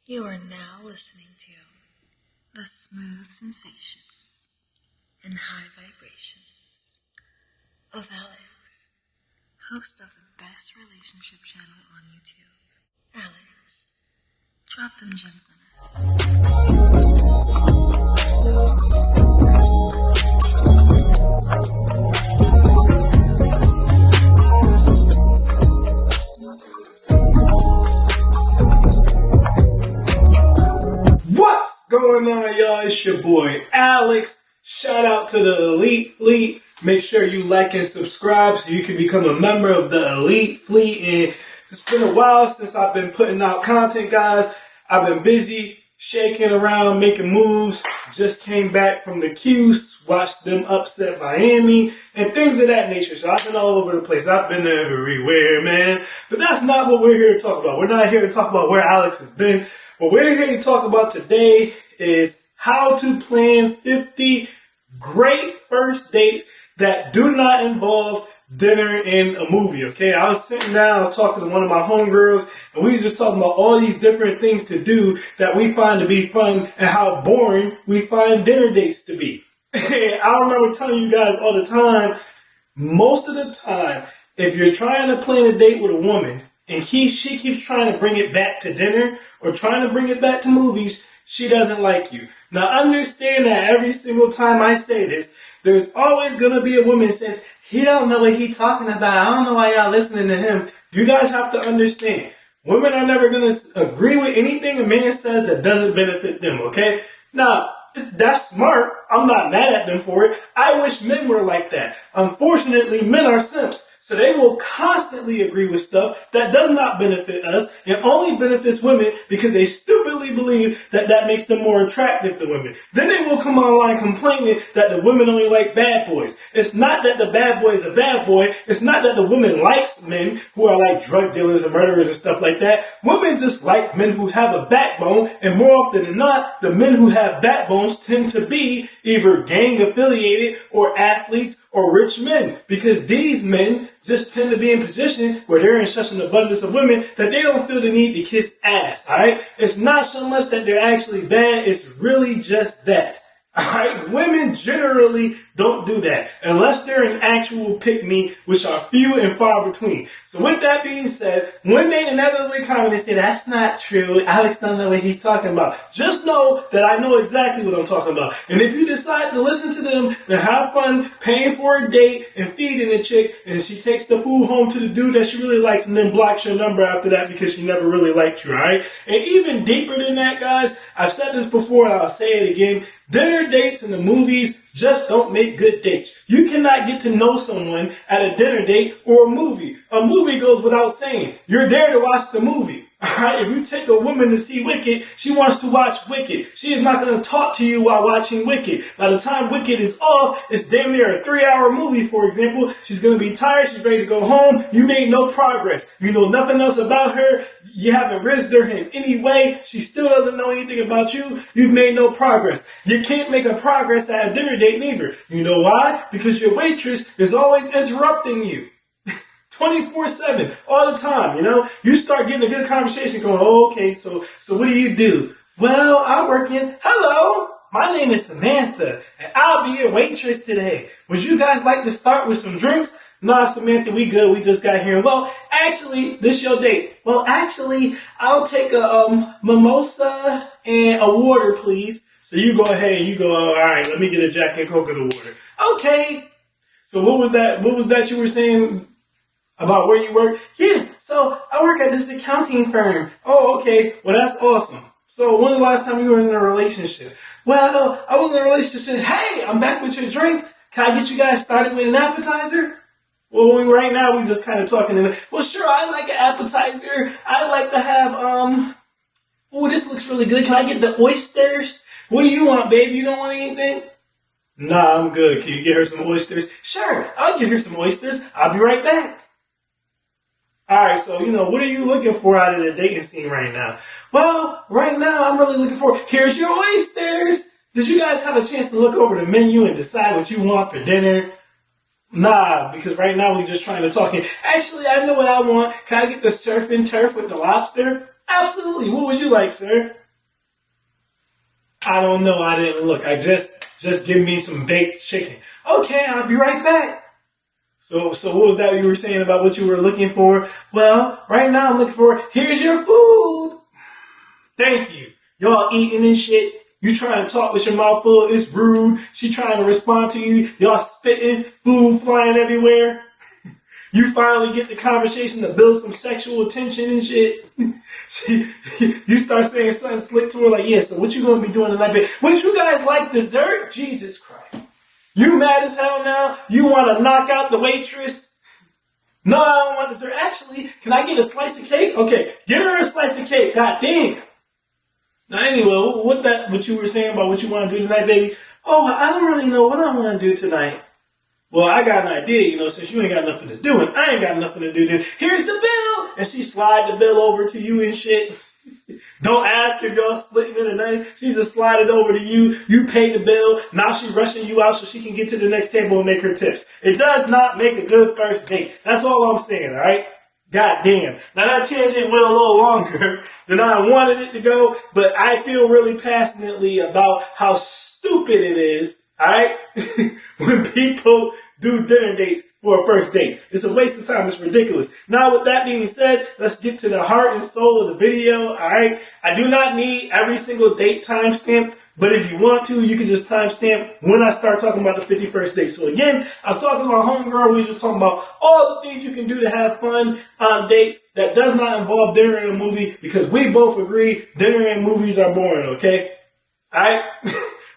You are now listening to the smooth sensations and high vibrations of Alex, host of the best relationship channel on YouTube. Alex, drop them gems What's going on, y'all? It's your boy Alex. Shout out to the Elite Fleet. Make sure you like and subscribe so you can become a member of the Elite Fleet. And it's been a while since I've been putting out content, guys. I've been busy shaking around, making moves. Just came back from the Q's, watched them upset Miami, and things of that nature. So I've been all over the place. I've been everywhere, man. But that's not what we're here to talk about. We're not here to talk about where Alex has been. What we're here to talk about today is how to plan 50 great first dates that do not involve dinner and a movie, okay? I was sitting down, I was talking to one of my homegirls, and we was just talking about all these different things to do that we find to be fun and how boring we find dinner dates to be. And I remember telling you guys all the time, most of the time, if you're trying to plan a date with a woman, and she keeps trying to bring it back to dinner or trying to bring it back to movies, she doesn't like you. Now understand that every single time I say this, there's always going to be a woman that says, he don't know what he's talking about. I don't know why y'all listening to him. You guys have to understand, women are never going to agree with anything a man says that doesn't benefit them, okay? Now, that's smart. I'm not mad at them for it. I wish men were like that. Unfortunately, men are simps. So they will constantly agree with stuff that does not benefit us and only benefits women because they stupidly believe that that makes them more attractive to women. Then they will come online complaining that the women only like bad boys. It's not that the bad boy is a bad boy. It's not that the woman likes men who are like drug dealers and murderers and stuff like that. Women just like men who have a backbone, and more often than not, the men who have backbones tend to be either gang affiliated or athletes or rich men, because these men just tend to be in position where they're in such an abundance of women that they don't feel the need to kiss ass, alright? It's not so much that they're actually bad, it's really just that. Alright, women generally don't do that unless they're an actual pick-me, which are few and far between. So with that being said, when they inevitably comment and say, that's not true, Alex doesn't know what he's talking about, just know that I know exactly what I'm talking about. And if you decide to listen to them, then have fun paying for a date and feeding the chick, and she takes the food home to the dude that she really likes and then blocks your number after that because she never really liked you, alright? And even deeper than that, guys, I've said this before and I'll say it again, dinner dates and the movies just don't make good dates. You cannot get to know someone at a dinner date or a movie. A movie goes without saying. You're there to watch the movie. Alright, if you take a woman to see Wicked, she wants to watch Wicked. She is not going to talk to you while watching Wicked. By the time Wicked is off, it's damn near a 3-hour movie, for example. She's going to be tired. She's ready to go home. You made no progress. You know nothing else about her. You haven't risked her in any way. She still doesn't know anything about you. You've made no progress. You can't make a progress at a dinner date neither. You know why? Because your waitress is always interrupting you. 24/7, all the time, you know? You start getting a good conversation going, oh, okay, so what do you do? Well, I'm working. Hello, my name is Samantha, and I'll be your waitress today. Would you guys like to start with some drinks? Nah, Samantha, we good. We just got here. Well, actually, this your date. Well, actually, I'll take a mimosa and a water, please. So you go ahead and you go, all right, let me get a Jack and Coke and a water. Okay. So what was that you were saying about where you work? Yeah, so I work at this accounting firm. Oh, okay. Well, that's awesome. So when was the last time you were in a relationship? Well, I was in a relationship. Hey, I'm back with your drink. Can I get you guys started with an appetizer? Well, right now we just kind of talking. Well, sure, I like an appetizer. I like to have, oh, this looks really good. Can I get the oysters? What do you want, babe? You don't want anything? Nah, I'm good. Can you get her some oysters? Sure, I'll get her some oysters. I'll be right back. Alright, so, what are you looking for out of the dating scene right now? Well, right now I'm really looking for, here's your oysters. Did you guys have a chance to look over the menu and decide what you want for dinner? Nah, because right now we're just trying to talk. Actually, I know what I want. Can I get the surf and turf with the lobster? Absolutely. What would you like, sir? I don't know. I didn't look. I just give me some baked chicken. Okay, I'll be right back. So what was that you were saying about what you were looking for? Well, right now I'm looking for, here's your food. Thank you. Y'all eating and shit. You trying to talk with your mouth full. It's rude. She trying to respond to you. Y'all spitting, food flying everywhere. You finally get the conversation to build some sexual tension and shit. You start saying something slick to her like, yeah, so what you gonna be doing tonight, babe? Would you guys like dessert? Jesus Christ. You mad as hell now? You want to knock out the waitress? No, I don't want dessert. Actually, can I get a slice of cake? Okay, get her a slice of cake. God damn. Now anyway, what you were saying about what you want to do tonight, baby? Oh, I don't really know what I want to do tonight. Well, I got an idea, since you ain't got nothing to do and I ain't got nothing to do, then here's the bill! And she slide the bill over to you and shit. Don't ask if y'all splitting it or nothing. She just slide it over to you. You pay the bill. Now she rushing you out so she can get to the next table and make her tips. It does not make a good first date. That's all I'm saying, alright? God damn. Now that tangent went a little longer than I wanted it to go, but I feel really passionately about how stupid it is, alright? When people do dinner dates for a first date. It's a waste of time. It's ridiculous. Now, with that being said, let's get to the heart and soul of the video, alright? I do not need every single date timestamped, but if you want to, you can just timestamp when I start talking about the 51st date. So again, I was talking about homegirl. We was just talking about all the things you can do to have fun on dates that does not involve dinner and a movie, because we both agree dinner and movies are boring, okay? Alright?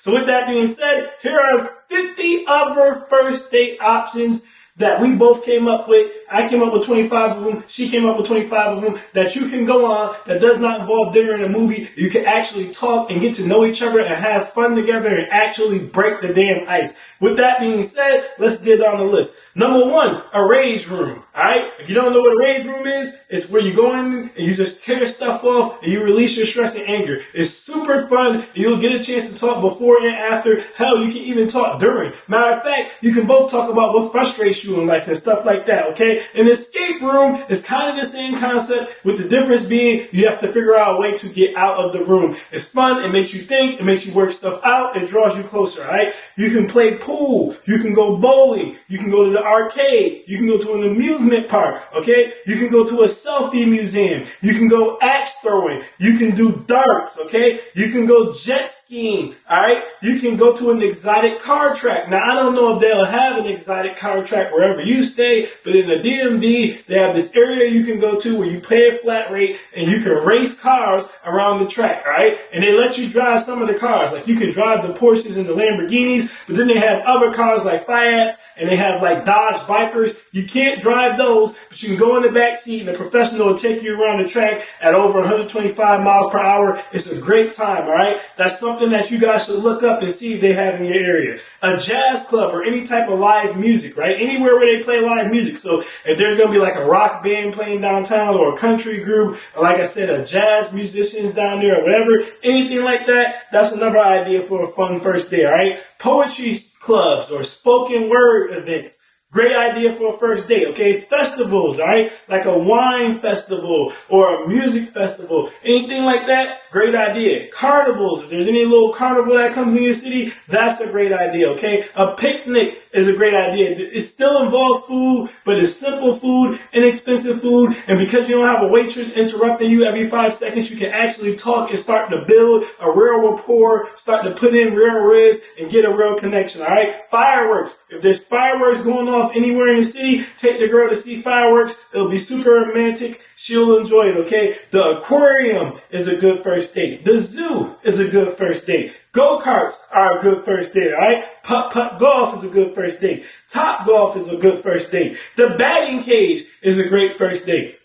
So with that being said, here are 50 other first date options that we both came up with. I came up with 25 of them. She came up with 25 of them that you can go on that does not involve dinner and a movie. You can actually talk and get to know each other and have fun together and actually break the damn ice. With that being said, let's get on the list. Number one, a rage room. Alright? If you don't know what a rage room is, it's where you go in and you just tear stuff off and you release your stress and anger. It's super fun and you'll get a chance to talk before and after. Hell, you can even talk during. Matter of fact, you can both talk about what frustrates you in life and stuff like that, okay? An escape room is kind of the same concept, with the difference being you have to figure out a way to get out of the room. It's fun, it makes you think, it makes you work stuff out, it draws you closer, alright? You can play pool, you can go bowling, you can go to the arcade, you can go to an amusement park, okay? You can go to a selfie museum, you can go axe throwing, you can do darts, okay? You can go jet skiing, alright? You can go to an exotic car track. Now, I don't know if they'll have an exotic car track wherever you stay, but in the DMV, they have this area you can go to where you pay a flat rate and you can race cars around the track, alright? And they let you drive some of the cars. Like, you can drive the Porsches and the Lamborghinis, but then they have other cars like Fiats, and they have like Dodge Vipers. You can't drive those, but you can go in the back seat and the professional will take you around the track at over 125 miles per hour. It's a great time, alright? That's something that you guys should look up and see if they have in your area. A jazz club or any type of live music, right? Anywhere where they play live music. So if there's going to be like a rock band playing downtown or a country group, or like I said, a jazz musicians down there or whatever, anything like that, that's another idea for a fun first day, alright? Poetry clubs or spoken word events. Great idea for a first date, okay? Festivals, alright? Like a wine festival or a music festival. Anything like that, great idea. Carnivals, if there's any little carnival that comes in your city, that's a great idea, okay? A picnic is a great idea. It still involves food, but it's simple food, inexpensive food, and because you don't have a waitress interrupting you every 5 seconds, you can actually talk and start to build a real rapport, start to put in real riz, and get a real connection, alright? Fireworks. If there's fireworks going off anywhere in the city, take the girl to see fireworks. It'll be super romantic. She'll enjoy it, okay? The aquarium is a good first date. The zoo is a good first date. Go-karts are a good first date, alright? Putt-putt golf is a good first date. Top golf is a good first date. The batting cage is a great first date.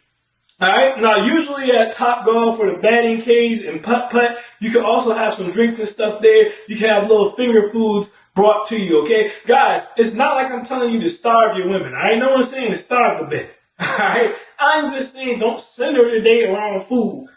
Alright, now usually at Top Golf or the batting cage and putt-putt, you can also have some drinks and stuff there. You can have little finger foods brought to you, okay? Guys, it's not like I'm telling you to starve your women, alright? No one's saying to starve the bitch, alright? I'm just saying don't send her today around food,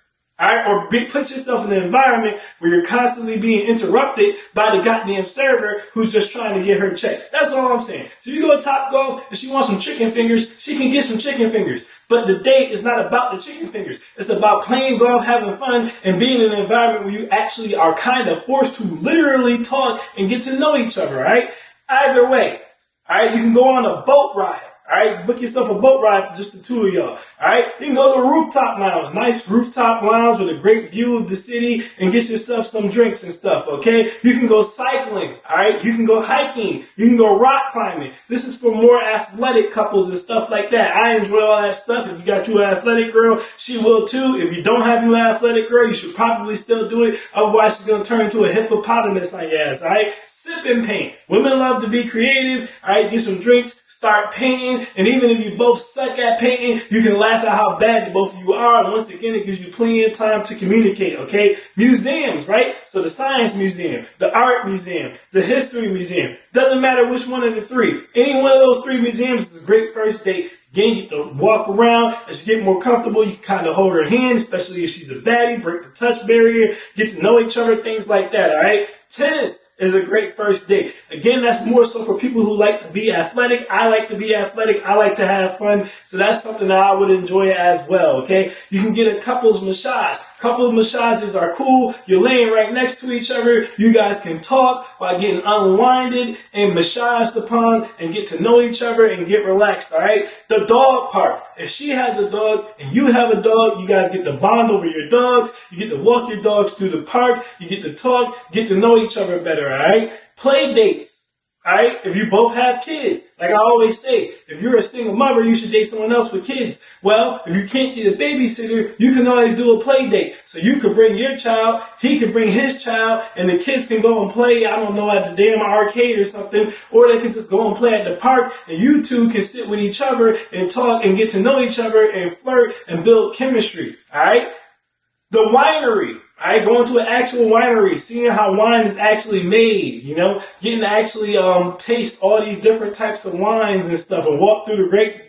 Alright, or put yourself in an environment where you're constantly being interrupted by the goddamn server who's just trying to get her check. That's all I'm saying. So you go to Top Golf and she wants some chicken fingers, she can get some chicken fingers. But the date is not about the chicken fingers. It's about playing golf, having fun, and being in an environment where you actually are kind of forced to literally talk and get to know each other, alright? Either way, alright, you can go on a boat ride. Alright, book yourself a boat ride for just the two of y'all. Alright, you can go to a rooftop lounge, nice rooftop lounge with a great view of the city and get yourself some drinks and stuff, okay? You can go cycling, alright? You can go hiking. You can go rock climbing. This is for more athletic couples and stuff like that. I enjoy all that stuff. If you got you an athletic girl, she will too. If you don't have you an athletic girl, you should probably still do it. Otherwise, she's going to turn into a hippopotamus on your ass, alright? Sip and paint. Women love to be creative, alright? Get some drinks. Start painting, and even if you both suck at painting, you can laugh at how bad the both of you are, and once again, it gives you plenty of time to communicate, okay? Museums, right? So the Science Museum, the Art Museum, the History Museum, doesn't matter which one of the three. Any one of those three museums is a great first date. Again, you get to walk around. As you get more comfortable, you can kind of hold her hand, especially if she's a baddie, break the touch barrier, get to know each other, things like that, alright? Tennis is a great first date. Again, that's more so for people who like to be athletic. I like to be athletic. I like to have fun. So that's something that I would enjoy as well, okay? You can get a couple's massage. Couple massages are cool. You're laying right next to each other. You guys can talk while getting unwinded and massaged upon and get to know each other and get relaxed, alright? The dog park. If she has a dog and you have a dog, you guys get to bond over your dogs. You get to walk your dogs through the park. You get to talk, get to know each other better, alright? Play dates. Alright, if you both have kids, like I always say, if you're a single mother, you should date someone else with kids. Well, if you can't get a babysitter, you can always do a play date. So you could bring your child, he could bring his child, and the kids can go and play, I don't know, at the damn arcade or something, or they can just go and play at the park, and you two can sit with each other and talk and get to know each other and flirt and build chemistry. Alright? The winery. Alright, going to an actual winery, seeing how wine is actually made, you know, getting to actually taste all these different types of wines and stuff, and walk through the great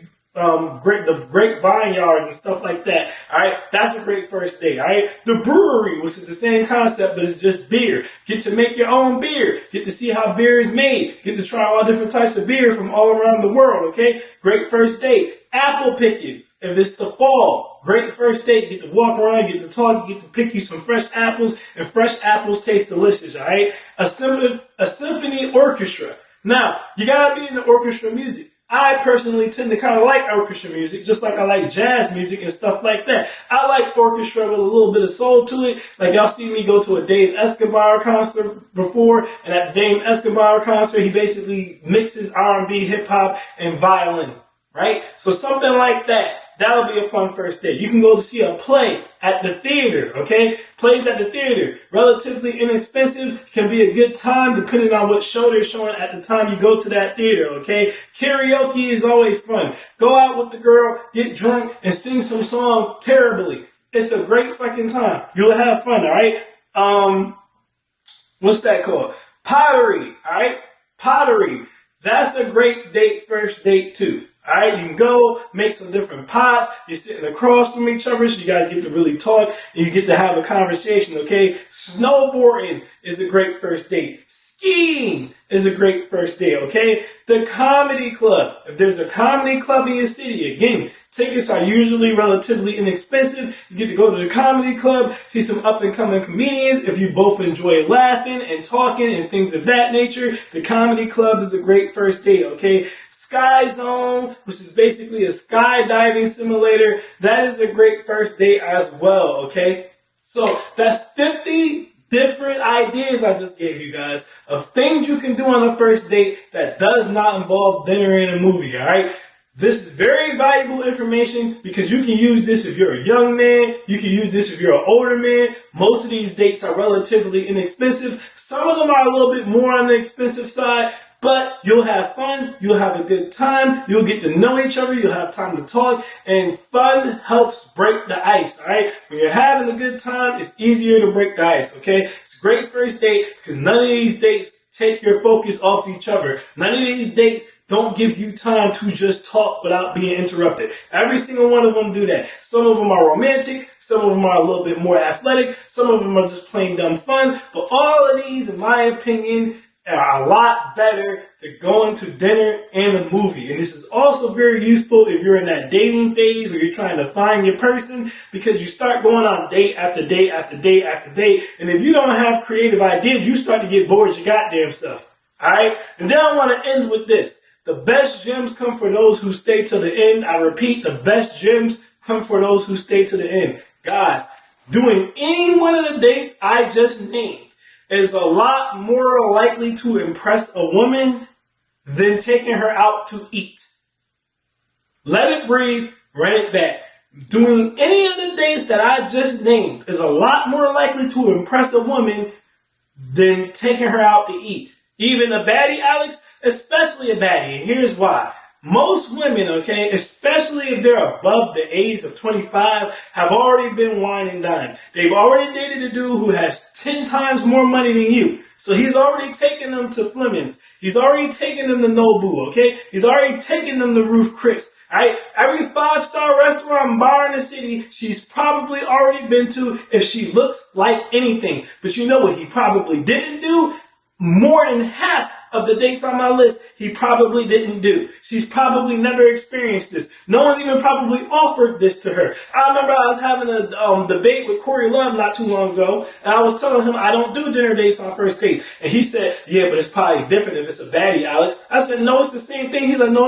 vineyards and stuff like that. Alright, that's a great first date. Alright, the brewery, which is the same concept, but it's just beer. Get to make your own beer. Get to see how beer is made. Get to try all different types of beer from all around the world. Okay, great first date. Apple picking. If it's the fall, great first date. Get to walk around, get to talk, get to pick you some fresh apples, and fresh apples taste delicious, alright? A symphony orchestra. Now, you gotta be into orchestra music. I personally tend to kind of like orchestra music, just like I like jazz music and stuff like that. I like orchestra with a little bit of soul to it. Like y'all see me go to a Dave Escobar concert before, and at the Dave Escobar concert, he basically mixes R&B, hip hop, and violin, right? So something like that. That'll be a fun first date. You can go to see a play at the theater, okay? Plays at the theater, relatively inexpensive, can be a good time depending on what show they're showing at the time you go to that theater, okay? Karaoke is always fun. Go out with the girl, get drunk, and sing some song terribly. It's a great fucking time. You'll have fun, alright? What's that called? Pottery, alright? Pottery. That's a great date, first date too. Alright, you can go, make some different pots, you're sitting across from each other, so you gotta get to really talk, and you get to have a conversation, okay? Snowboarding is a great first date. Skiing is a great first date, okay? The comedy club. If there's a comedy club in your city, again, tickets are usually relatively inexpensive. You get to go to the comedy club, see some up-and-coming comedians. If you both enjoy laughing and talking and things of that nature, the comedy club is a great first date, okay? Sky Zone, which is basically a skydiving simulator, that is a great first date as well, okay? So that's 50 different ideas I just gave you guys of things you can do on a first date that does not involve dinner and a movie, alright? This is very valuable information because you can use this if you're a young man, you can use this if you're an older man. Most of these dates are relatively inexpensive. Some of them are a little bit more on the expensive side, but you'll have fun, you'll have a good time, you'll get to know each other, you'll have time to talk, and fun helps break the ice, alright? When you're having a good time, it's easier to break the ice, okay? It's a great first date because none of these dates take your focus off each other. None of these dates don't give you time to just talk without being interrupted. Every single one of them do that. Some of them are romantic, Some of them are a little bit more athletic. Some of them are just plain dumb fun. But all of these, in my opinion, are a lot better than going to dinner and a movie. And this is also very useful if you're in that dating phase where you're trying to find your person, because you start going on date after date after date after date. And if you don't have creative ideas, you start to get bored with your goddamn stuff. Alright? And then I want to end with this. The best gems come for those who stay to the end. I repeat, the best gems come for those who stay to the end. Guys, doing any one of the dates I just named is a lot more likely to impress a woman than taking her out to eat. Let it breathe, run it back. Doing any of the dates that I just named is a lot more likely to impress a woman than taking her out to eat. Even a baddie, Alex, especially a baddie. And here's why. Most women, okay, especially if they're above the age of 25, have already been wine and dined. They've already dated a dude who has 10 times more money than you. So he's already taken them to Fleming's. He's already taken them to Nobu, okay? He's already taken them to Ruth Chris. Alright? Every 5-star restaurant and bar in the city, she's probably already been to if she looks like anything. But you know what he probably didn't do? More than half of the dates on my list, he probably didn't do. She's probably never experienced this. No one's even probably offered this to her. I remember I was having a debate with Corey Love not too long ago, and I was telling him I don't do dinner dates on first date. And he said, yeah, but it's probably different if it's a baddie, Alex. I said, no, it's the same thing. He's like, no,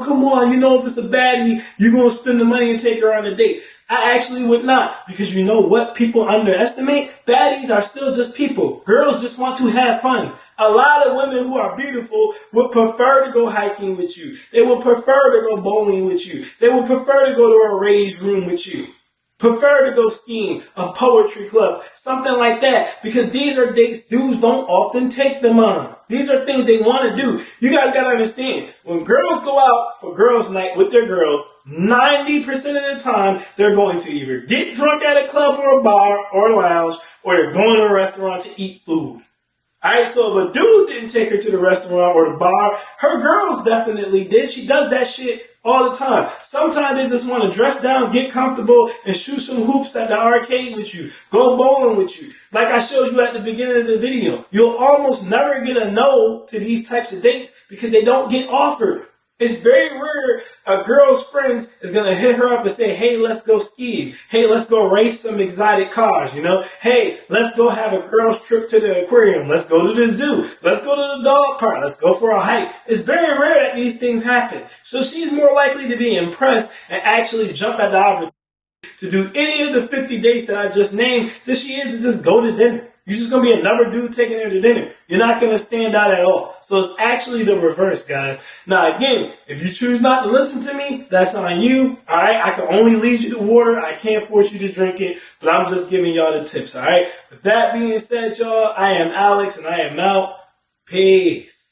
come on. You know, if it's a baddie, you're going to spend the money and take her on a date. I actually would not, because you know what people underestimate? Baddies are still just people. Girls just want to have fun. A lot of women who are beautiful would prefer to go hiking with you. They would prefer to go bowling with you. They would prefer to go to a raised room with you. Prefer to go skiing, a poetry club, something like that. Because these are dates dudes don't often take them on. These are things they want to do. You guys got to understand, when girls go out for girls' night with their girls, 90% of the time, they're going to either get drunk at a club or a bar or a lounge, or they're going to a restaurant to eat food. Alright, so if a dude didn't take her to the restaurant or the bar, her girls definitely did. She does that shit all the time. Sometimes they just want to dress down, get comfortable, and shoot some hoops at the arcade with you. Go bowling with you. Like I showed you at the beginning of the video. You'll almost never get a no to these types of dates because they don't get offered. It's very rare a girl's friends is going to hit her up and say, hey, let's go skiing. Hey, let's go race some exotic cars, you know. Hey, let's go have a girl's trip to the aquarium. Let's go to the zoo. Let's go to the dog park. Let's go for a hike. It's very rare that these things happen. So she's more likely to be impressed and actually jump at the opportunity to do any of the 50 dates that I just named than she is to just go to dinner. You're just going to be another dude taking her to dinner. You're not going to stand out at all. So it's actually the reverse, guys. Now, again, if you choose not to listen to me, that's on you. All right. I can only lead you to water. I can't force you to drink it, but I'm just giving y'all the tips. All right. With that being said, y'all, I am Alex and I am out. Peace.